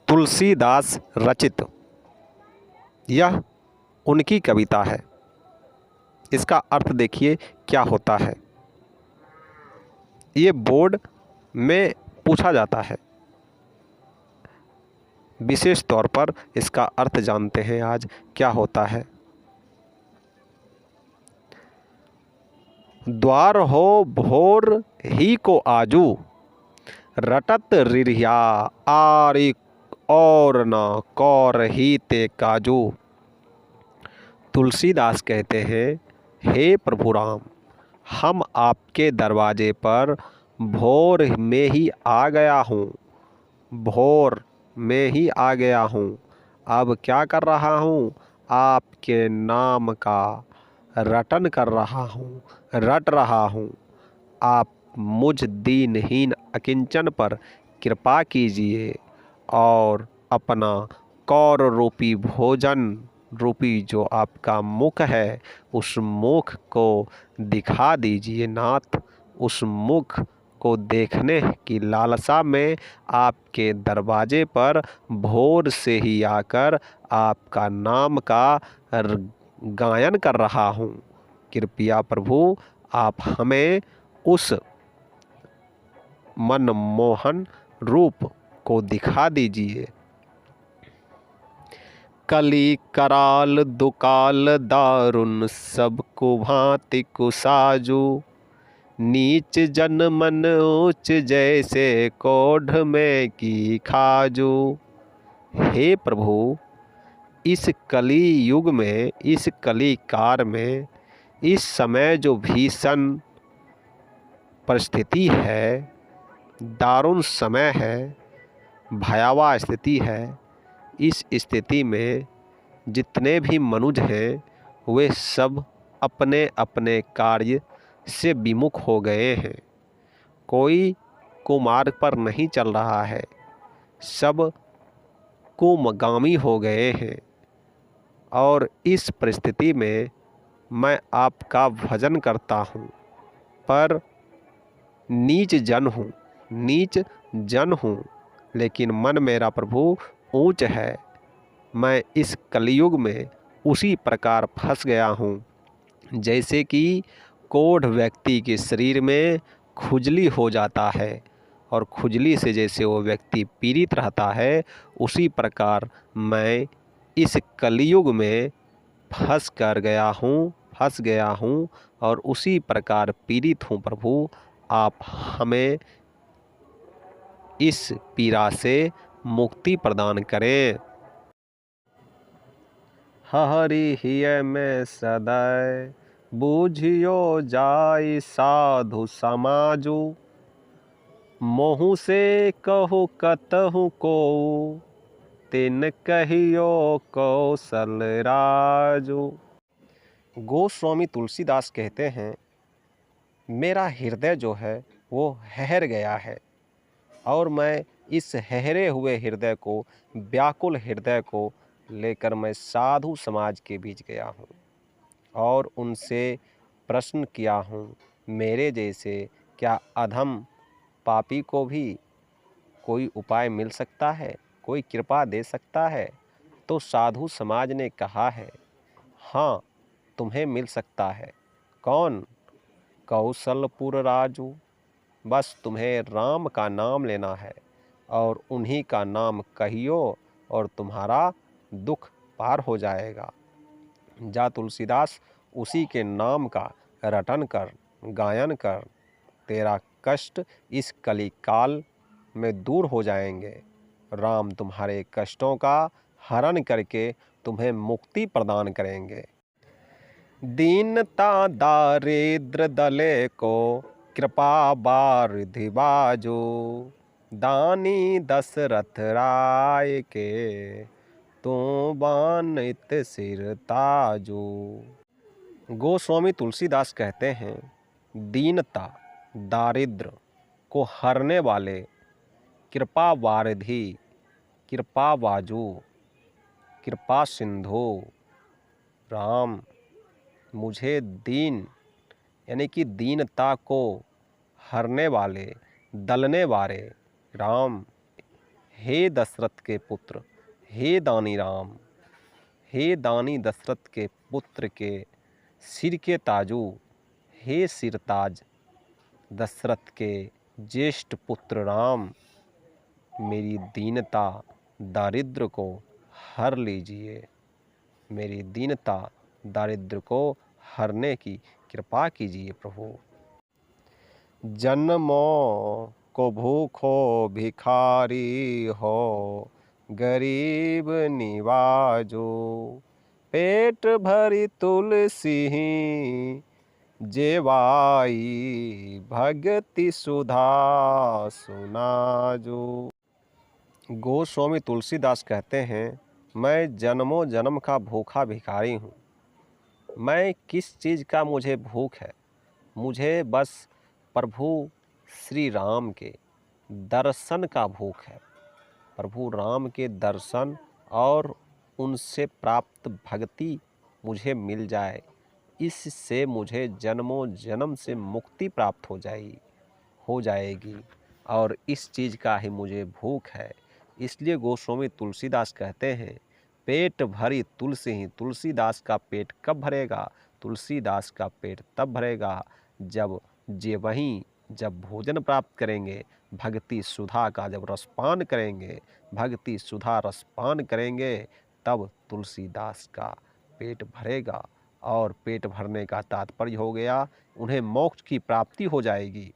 तुलसीदास रचित यह उनकी कविता है। इसका अर्थ देखिए क्या होता है। ये बोर्ड में पूछा जाता है। विशेष तौर पर इसका अर्थ जानते हैं आज क्या होता है। द्वार हो भोर ही को आजू, रटत रिरिया आरी और न कौर ही ते काजू। तुलसीदास कहते हैं, हे प्रभु राम, हम आपके दरवाजे पर भोर में ही आ गया हूँ। भोर में ही आ गया हूँ। अब क्या कर रहा हूँ? आपके नाम का रटन कर रहा हूँ, रट रहा हूँ। आप मुझ दीनहीन अकिंचन पर कृपा कीजिए और अपना कौर रूपी भोजन रूपी जो आपका मुख है उस मुख को दिखा दीजिए नाथ। उस मुख को देखने की लालसा में आपके दरवाजे पर भोर से ही आकर आपका नाम का गायन कर रहा हूँ। कृपया प्रभु आप हमें उस मनमोहन रूप को दिखा दीजिए। कली कराल दुकाल दारुण सब कुभांति कुसाजू, नीच जन मन ऊंच जैसे कोढ़ में की खाजू। हे प्रभु, इस कली युग में, इस कली कार में, इस समय जो भीषण परिस्थिति है, दारुण समय है, भयावह स्थिति है, इस स्थिति में जितने भी मनुष्य हैं वे सब अपने अपने कार्य से विमुख हो गए हैं। कोई कुमार्ग पर नहीं चल रहा है, सब कुमगामी हो गए हैं। और इस परिस्थिति में मैं आपका भजन करता हूँ, पर नीच जन हूँ, लेकिन मन मेरा प्रभु ऊंच है। मैं इस कलयुग में उसी प्रकार फंस गया हूँ जैसे कि कोढ़ व्यक्ति के शरीर में खुजली हो जाता है और खुजली से जैसे वो व्यक्ति पीड़ित रहता है, उसी प्रकार मैं इस कलयुग में फंस गया हूँ और उसी प्रकार पीड़ित हूँ। प्रभु आप हमें इस पीड़ा से मुक्ति प्रदान करें। हरि हिय में सदै बूझियो जाय साधु समाजू, मोहु से कहु कतहु को तिन कहियो कौशल राजू। गोस्वामी तुलसीदास कहते हैं, मेरा हृदय जो है वो हहर गया है और मैं इस हहरे हुए हृदय को, व्याकुल हृदय को लेकर मैं साधु समाज के बीच गया हूँ और उनसे प्रश्न किया हूँ, मेरे जैसे क्या अधम पापी को भी कोई उपाय मिल सकता है, कोई कृपा दे सकता है? तो साधु समाज ने कहा है, हाँ तुम्हें मिल सकता है। कौन? कौशलपुर राजू। बस तुम्हें राम का नाम लेना है और उन्हीं का नाम कहियो और तुम्हारा दुख पार हो जाएगा। जा तुलसीदास, उसी के नाम का रटन कर, गायन कर, तेरा कष्ट इस कली काल में दूर हो जाएंगे। राम तुम्हारे कष्टों का हरण करके तुम्हें मुक्ति प्रदान करेंगे। दीनता दारिद्र दले को कृपा बारिधि बाजो, दानी दशरथ राय के तू बानित सिर ताजो। गोस्वामी तुलसीदास कहते हैं, दीनता दारिद्र को हरने वाले कृपा वारिधि, कृपा बाजू, कृपा सिंधु राम, मुझे दीन यानी कि दीनता को हरने वाले, दलने वाले राम, हे दशरथ के पुत्र, हे दानी राम, हे दानी दशरथ के पुत्र के सिर के ताजू, हे सिरताज दशरथ के ज्येष्ठ पुत्र राम, मेरी दीनता दारिद्र को हर लीजिए, मेरी दीनता दारिद्र को हरने की कृपा कीजिए प्रभु। जन्मों को भूखो भिखारी हो, गरीब निवाजो, पेट भरी तुलसी ही जेवाई, भगति सुधा सुनाजो। गोस्वामी तुलसीदास कहते हैं, मैं जन्मों जन्म का भूखा भिखारी हूँ। मैं किस चीज़ का मुझे भूख है? मुझे बस प्रभु श्री राम के दर्शन का भूख है। प्रभु राम के दर्शन और उनसे प्राप्त भक्ति मुझे मिल जाए, इससे मुझे जन्मों जन्म से मुक्ति प्राप्त हो जाएगी और इस चीज़ का ही मुझे भूख है। इसलिए गोस्वामी तुलसीदास कहते हैं, पेट भरी तुलसी ही। तुलसीदास का पेट कब भरेगा? तुलसीदास का पेट तब भरेगा जब भोजन प्राप्त करेंगे, भक्ति सुधा का जब रसपान करेंगे, भक्ति सुधा रसपान करेंगे, तब तुलसीदास का पेट भरेगा। और पेट भरने का तात्पर्य हो गया उन्हें मोक्ष की प्राप्ति हो जाएगी।